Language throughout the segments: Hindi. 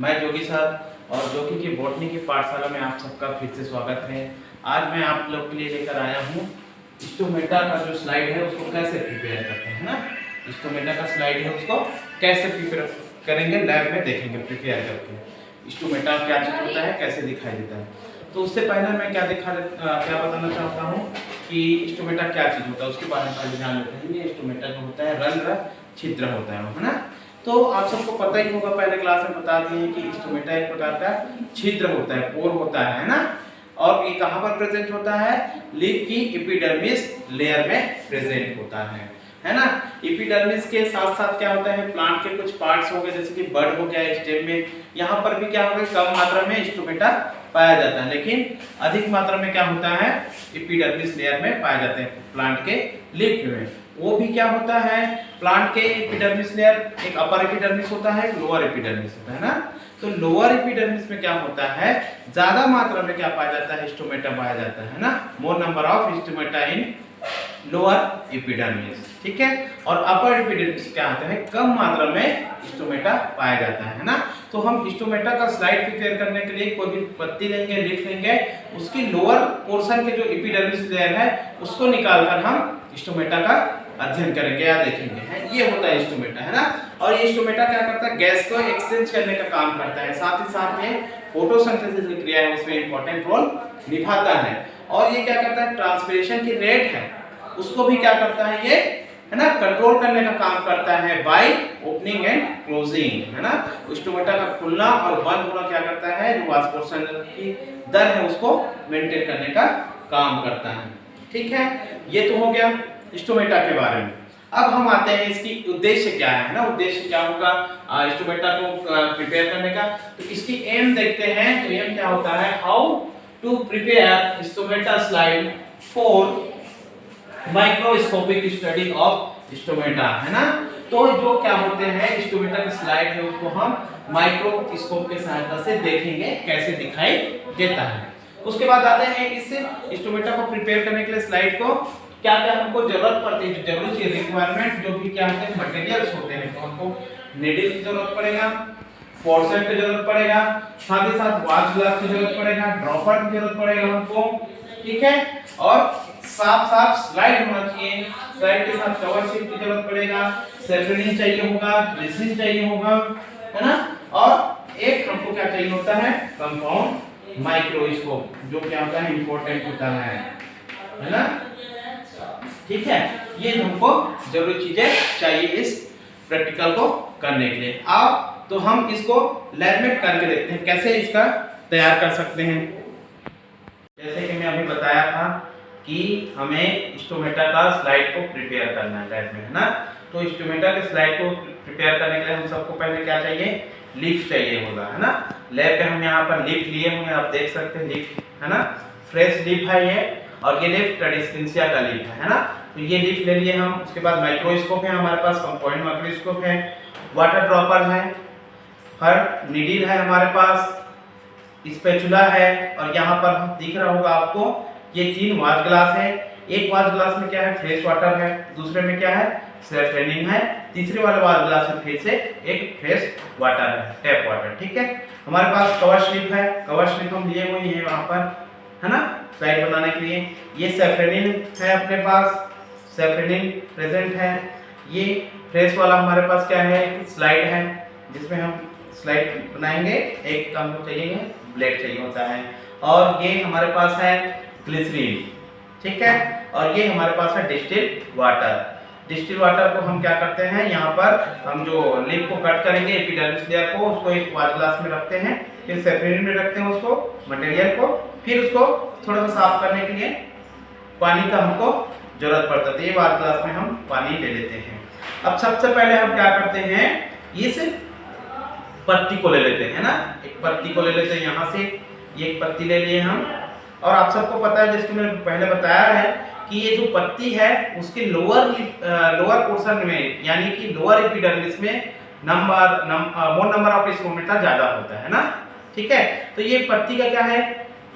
मैं जोगी सर और जोगी की बॉटनी की पाठशाला में आप सबका फिर से स्वागत है। आज मैं आप लोग के लिए लेकर आया हूँ स्टोमेटा का जो स्लाइड है उसको कैसे प्रिपेयर करते हैं ना। स्टोमेटा का स्लाइड है उसको कैसे प्रिपेयर करेंगे, लैब में देखेंगे प्रिपेयर करके स्टोमेटा क्या चीज़ होता है, कैसे दिखाई देता है। तो उससे पहले मैं क्या बताना चाहता हूँ कि स्टोमेटा क्या चीज़ होता है उसके बारे में पहले जान लेते हैं। ये स्टोमेटा जो होता है रंध्र छिद्र होता है ना। तो आप सबको पता ही होगा, पहले क्लास में बता दिए हैं कि स्टोमेटा एक प्रकार का छिद्र होता है, पोर होता है ना। और ये कहाँ पर प्रेजेंट होता है? लीफ की एपिडर्मिस लेयर में प्रेजेंट होता है ना। एपिडर्मिस के साथ साथ क्या होता है, प्लांट के कुछ पार्ट्स हो गए जैसे कि बड हो गया, स्टेम में, यहाँ पर भी क्या होगा, कम मात्रा में स्टोमेटा पाया जाता है, लेकिन अधिक मात्रा में क्या होता है, एपिडर्मिस लेयर में पाए जाते हैं प्लांट के लीफ में। वो भी क्या होता है, प्लांट के एपिडर्मिस लेयर, एक अपर एपिडर्मिस होता है, लोअर एपिडर्मिस होता है ना। तो लोअर एपिडर्मिस में क्या होता है, ज्यादा मात्रा में क्या पाया जाता है, स्टोमेटा पाया जाता है ना। मोर number of stomata in lower epidermis, ठीक है। और अपर एपिडर्मिस क्या होता है, कम मात्रा में स्टोमेटा पाया जाता है ना। तो हम स्टोमेटा का स्लाइड प्रिपेयर करने के लिए कोई भी पत्ती लेंगे, लीफ लेंगे, उसकी लोअर पोर्शन के जो एपिडर्मिस लेयर है उसको निकालकर हम स्टोमेटा का अध्ययन करेंगे या देखेंगे है। ये होता है स्टोमेटा, है ना। और ये स्टोमेटा क्या करता है, गैस को एक्सचेंज करने का काम करता है, साथ ही साथ में फोटोसिंथेसिस की क्रिया है उसमें इंपॉर्टेंट रोल निभाता है। और ये क्या करता है, ट्रांसपिरेशन की रेट है उसको भी क्या करता है, ये है ना, कंट्रोल करने का काम करता है बाय ओपनिंग एंड क्लोजिंग, है ना। स्टोमेटा का खुलना और बंद होना क्या करता है, जो वाष्पोत्सर्जन की दर है उसको मेंटेन करने का काम करता है, ठीक है। ये तो हो गया स्टोमेटा के बारे में। अब हम आते हैं इसकी उद्देश्य क्या है ना, उद्देश्य क्या होगा स्टोमेटा को प्रिपेयर करने का। तो इसकी एम देखते हैं। तो एम क्या होता है, how to prepare stomata slide for microscopic study of stomata, है ना। तो जो क्या होते हैं, स्टोमेटा की स्लाइड है उसको हम माइक्रोस्कोप के सहायता से देखेंगे कैसे दिखाई देता है। उसके बाद आते हैं इस स्टोमेटा को प्रिपेयर करने के लिए स्लाइड को क्या क्या हमको जरूरत पड़ती है, जो जरूरी चीज रिक्वायरमेंट जो भी क्या होते हैं, मटेरियल्स होते हैं। तो हमको नीडल की जरूरत पड़ेगा, फोर्सेट की जरूरत पड़ेगा, साथ ही साथ वॉच ग्लास की जरूरत पड़ेगा, ड्रॉपर की जरूरत पड़ेगा हमको, ठीक है। और साफ साफ स्लाइड होना चाहिए, स्लाइड के साथ कवर शीट की जरूरत पड़ेगा, सेफ्रेनिन चाहिए होगा, ग्लिसरीन चाहिए होगा, है ना। और एक हमको क्या चाहिए होता है, कंपाउंड माइक्रोस्कोप, जो क्या होता है, इंपॉर्टेंट होता है ना, ठीक है। ये हमको जरूरी चीजें चाहिए इस प्रैक्टिकल को करने के लिए। अब तो हम इसको लैब में करके देखते हैं कैसे इसका तैयार कर सकते हैं। जैसे कि मैं अभी बताया था कि हमें स्टोमेटा का स्लाइड को प्रिपेयर करना है लैब में, है ना। तो स्टोमेटा के स्लाइड को प्रिपेयर करने के लिए हम सबको पहले क्या चाहिए, लीफ चाहिए होगा, है ना। लैब पे हम यहाँ पर लीफ लिए हुए हैं, आप देख सकते हैं लीफ, है ना। फ्रेश लीफ है ये, और ये लीफ ट्रेडिस्टेंसिया का लीफ है ना। तो ये लीफ ले लिए हम। उसके बाद माइक्रोस्कोप है हमारे पास, कंपाउंड माइक्रोस्कोप है, वाटर ड्रॉपर है, हर नीडल है हमारे पास, स्पैचुला है, और यहाँ पर दिख रहा होगा आपको ये 3 वॉच ग्लास है। एक वॉच ग्लास में क्या है, फ्रेश वाटर है, दूसरे में क्या है, सेफ्रेनिन है, तीसरे वाले वॉच ग्लास में फिर से एक फ्रेश वाटर है, टैप वाटर, ठीक है। हमारे पास कवर स्लिप है, कवर स्लिप हम लिए हुए हैं वहाँ पर, है ना, स्लाइड बनाने के लिए। ये सेफ्रेनिन है अपने पास, सेफ्रेनिन प्रेजेंट है। ये फ्रेश वाला हमारे पास क्या है, स्लाइड है जिसमें हम स्लाइड बनाएंगे। एक हमको चाहिए ब्लेड चाहिए होता है, और ये हमारे पास है ग्लिसरीन, ठीक है। और ये हमारे पास है डिस्टिल्ड वाटर। डिस्टिल्ड वाटर को हम क्या करते हैं, यहाँ पर हम जो लीफ को कट करेंगे एपिडर्मिस लेयर को, उसको एक वॉच ग्लास में रखते हैं, फिर सेफ्रेनिन में रखते हैं उसको मटेरियल को, फिर उसको थोड़ा सा साफ करने के लिए पानी का हमको जरूरत पड़ता है। तो ये वॉच ग्लास में हम पानी ले लेते हैं। अब सबसे पहले हम क्या करते हैं, इस पत्ती को ले लेते हैं ना, एक पत्ती को ले लेते हैं यहाँ से, ये एक पत्ती ले लिए हम। और आप सबको पता है, जैसे मैंने पहले बताया है कि ये जो पत्ती है उसके लोअर पोर्शन में, यानी कि लोअर एपिडर्मिस में मोर नंबर ऑफ स्टोमेटा ज्यादा होता है ना, ठीक है। तो ये पत्ती का क्या है,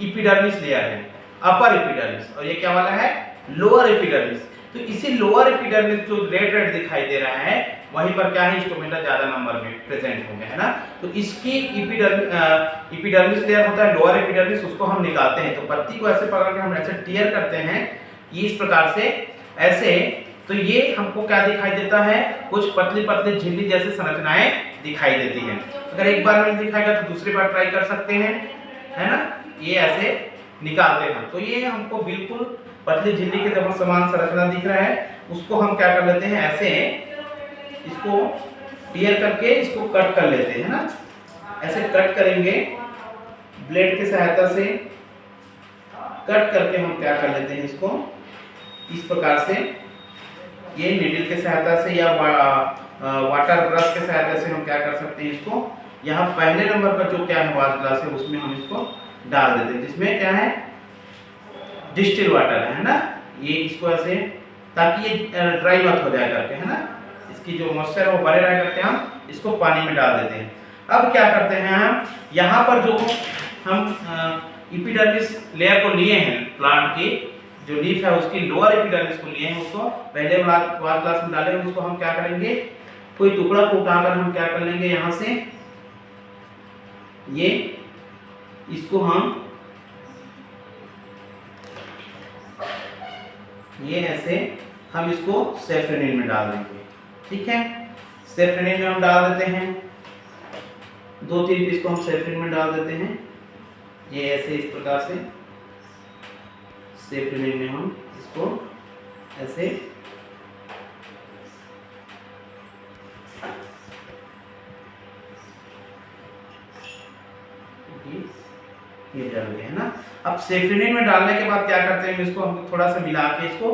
एपिडर्मिस लेयर है, अपर एपिडर्मिस, और ये क्या वाला है, लोअर एपिडर्मिस। तो इसी लोअर एपिडर्मिस जो रेड रेड दिखाई दे रहा है वहीं पर क्या है, स्टोमेटा ज्यादा नंबर में प्रेजेंट हो गया है ना। तो इसकी एपिडर्मिस लेयर होता है लोअर एपिडर्मिस, उसको हम निकालते हैं। तो पत्ती को ऐसे पकड़ के हम ऐसे टियर करते हैं इस प्रकार से ऐसे, तो ये हमको क्या दिखाई देता है, कुछ पतली पतली झिल्ली जैसी संरचनाएं दिखाई देती हैं। अगर एक बार में दिखाएगा तो दूसरी बार ट्राई कर सकते हैं, है ना। ये ऐसे निकालते हैं तो ये हमको बिल्कुल पतली झिल्ली के जब समान संरचना दिख रहा है, उसको हम क्या कर लेते हैं, ऐसे इसको टियर करके इसको कट कर लेते हैं ना। ऐसे कट करेंगे ब्लेड की सहायता से, कट करके हम क्या कर लेते हैं इसको इस प्रकार से, ये नीडल की सहायता से या वाटर ब्रश के सहायता से हम क्या कर सकते हैं इसको, यहाँ पहले नंबर का जो क्या है वाटर ग्लास है उसमें हम इसको डाल देते हैं, जिसमें क्या है डिस्टिल वाटर है ना। ये इसको ऐसे ताकि ये ड्राई मत हो जाए करके, है ना, इसकी जो मॉइस्चर है वो बने रह करके हम इसको पानी में डाल देते हैं। अब क्या करते हैं हम यहाँ पर जो हम एपिडर्मिस लेयर को लिए हैं, प्लांट की जो लीफ है उसकी लोअर एपिडर्मिस को लिए हैं, उसको पहले वाटर ग्लास में डाले, उसको हम क्या करेंगे, कोई टुकड़ा को उठाकर हम क्या कर लेंगे यहाँ से, ये इसको हम ये ऐसे हम इसको सेफ्रेनिन में डाल देंगे। ठीक है, सेफ्रेनिन में हम डाल देते हैं, 2-3 पीस को हम सेफ्रेनिन में डाल देते हैं। ये ऐसे इस प्रकार से सेफ्रेनिन में हम इसको ऐसे ये डाल दिया है ना। अब सेफ्रेनिन में डालने के बाद क्या करते हैं, इसको हम थोड़ा सा मिला के इसको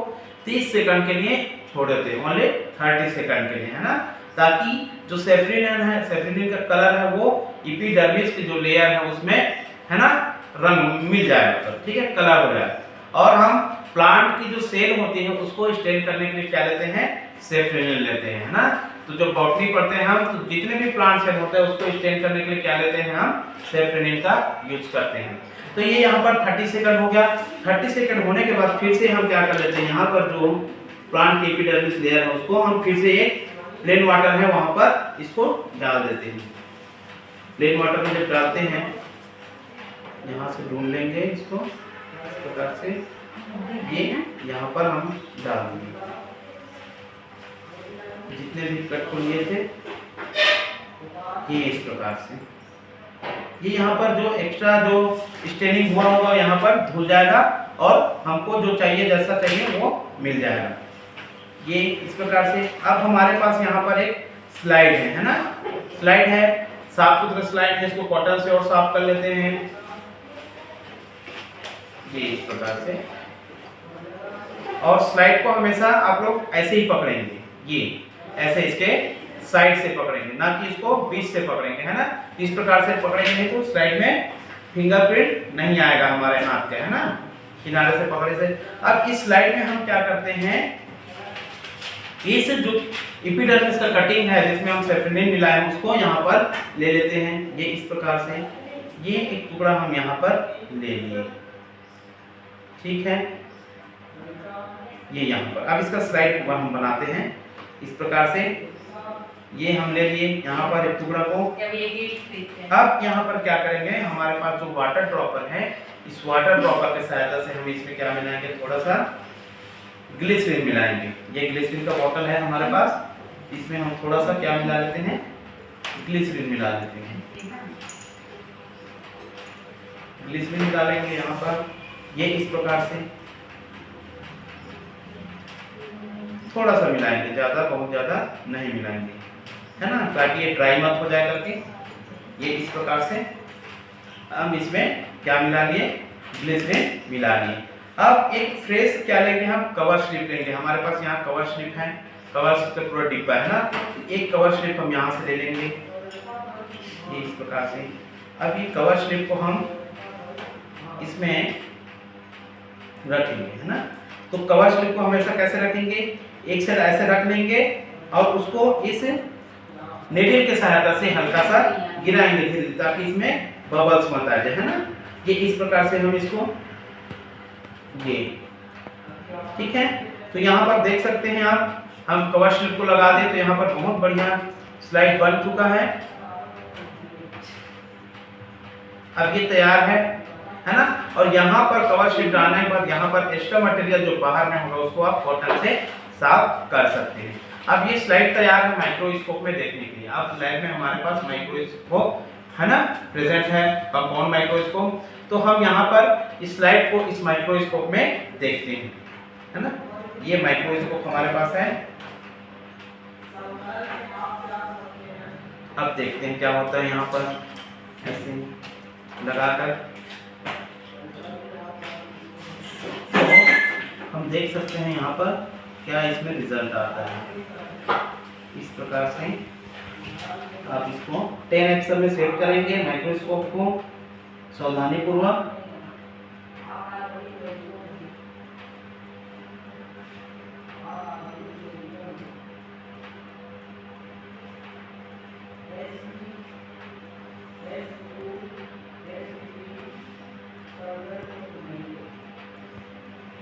30 सेकंड के लिए छोड़ देते हैं, ओनली 30 सेकंड के लिए, है ना, ताकि जो सेफ्रेनिन है, सेफ्रेनिन का कलर है वो एपिडर्मिस की जो लेयर है उसमें, है ना, रंग मिल जाए, मतलब ठीक है, कलर हो जाए। और हम प्लांट की जो सेल होती है उसको स्टेन करने के लिए क्या लेते हैं, सेफ्रेनिन लेते हैं, है ना। तो जो बॉटनी पढ़ते हैं हम, तो जितने भी प्लांट सेल होते हैं उसको स्टेन करने के लिए क्या लेते हैं, हम सेफ्रेनिन का यूज करते हैं। तो ये यहाँ पर 30 सेकंड हो गया। 30 सेकंड होने के बाद फिर से हम क्या कर लेते हैं, यहाँ पर जो प्लांट की एपिडर्मिस लेयर है उसको हम फिर से एक प्लेन वाटर है वहां पर इसको डाल देते हैं। प्लेन वाटर में जब डालते हैं, यहाँ से ढूंढ लेंगे इसको इस प्रकार से, ये यहाँ पर हम डाल देंगे जितने भी कट को लिए थे, ये इस प्रकार से। ये यहाँ पर जो एक्स्ट्रा जो स्टेनिंग हुआ होगा यहाँ पर धुल जाएगा और हमको जो चाहिए जैसा चाहिए वो मिल जाएगा। ये इस प्रकार से। अब हमारे पास यहाँ पर एक स्लाइड है ना, स्लाइड है, साफ सुथरा स्लाइड है, इसको कॉटन से और साफ कर लेते हैं। ये इस प्रकार से, और स्लाइड को हमेशा आप लोग ऐसे ही पकड़ेंगे, ये ऐसे इसके साइड से पकड़ेंगे, ना कि इसको बीच से पकड़ेंगे, है ना। इस प्रकार से पकड़ेंगे नहीं तो स्लाइड में फिंगरप्रिंट नहीं आएगा हमारे हाथ के, है ना, किनारे से पकड़े से। अब इस स्लाइड में हम क्या करते हैं, इस जो एपिडर्मिस का कटिंग है जिसमें हम सेफ्रेनिन मिलाए हैं उसको यहाँ पर ले लेते हैं। ये इस प्रकार से, ये एक टुकड़ा हम यहाँ पर ले लिए, ठीक है, ये यहाँ पर। अब इसका स्लाइड हम बनाते हैं इस प्रकार से। ये हम ले लिए यहाँ पर एक टुकड़ा को। अब यहाँ पर क्या करेंगे, हमारे पास जो वाटर ड्रॉपर है, इस वाटर ड्रॉपर की सहायता से हम इसमें क्या मिलाएंगे, थोड़ा सा ग्लिसरीन मिलाएंगे। ये ग्लिसरीन का बोतल है हमारे पास, इसमें हम थोड़ा सा क्या मिला लेते हैं, ग्लिसरीन मिला लेते हैं। ग्लिसरीन डालेंगे यहाँ पर, ये इस प्रकार से थोड़ा सा मिलाएंगे, ज्यादा बहुत ज्यादा नहीं मिलाएंगे, है ना, ताकि ये ड्राई मत हो जाए करके। ये इस प्रकार से हम इसमें क्या मिला लिए, ग्लिसरीन मिला लिए। अब एक फ्रेश क्या लेंगे, हम कवर स्लिप लेंगे। हमारे पास यहाँ कवर स्लिप है, कवर स्लिप का पूरा डिब्बा है ना, एक कवर स्लिप हम यहाँ से ले लेंगे, ये इस प्रकार से। अब ये कवर स्लिप को हम इसमें रखेंगे, है ना। तो कवर स्लिप को हमेशा कैसे रखेंगे, एक साइड ऐसे रख लेंगे और उसको इस नेडल के सहायता से हल्का सा गिराएंगे धीरे, ताकि इसमें बबल्स मत आ जाए, है ना। ये इस प्रकार से हम इसको, ये ठीक है, तो यहाँ पर देख सकते हैं आप, हम कवर स्लिप को लगा दें तो यहाँ पर बहुत बढ़िया स्लाइड बन चुका है। अब ये तैयार है ना। और यहाँ पर कवर स्लिप डालने के बाद यहाँ पर एक्स्ट्रा मटेरियल जो बाहर में होगा उसको आप कॉटन से साफ कर सकते हैं। अब ये स्लाइड तैयार है माइक्रोस्कोप में देखने के लिए। अब लैब में हमारे पास माइक्रोस्कोप है ना प्रेजेंट है, कंपाउंड माइक्रोस्कोप। तो हम यहाँ पर इस स्लाइड को इस माइक्रोस्कोप में देखते हैं, है ना। ये माइक्रोस्कोप हमारे पास है। अब देखते हैं क्या होता है यहाँ पर, ऐसे लगाकर तो हम देख सकते हैं यहाँ पर क्या इसमें रिजल्ट आता है। इस प्रकार से आप इसको 10 एक्सएल में सेट करेंगे माइक्रोस्कोप को सावधानी पूर्वक।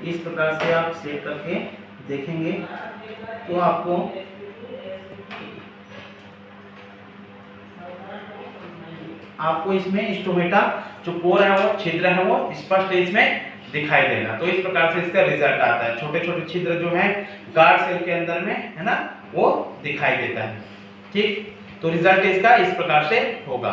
इस प्रकार से आप सेट करके देखेंगे तो आपको इसमें स्टोमेटा जो पोर है वो छिद्र है वो स्पष्ट इसमें दिखाई देगा। तो इस प्रकार से इसका रिजल्ट आता है। छोटे छोटे छिद्र जो है गार्ड सेल के अंदर में है ना वो दिखाई देता है। ठीक, तो रिजल्ट इसका इस प्रकार से होगा।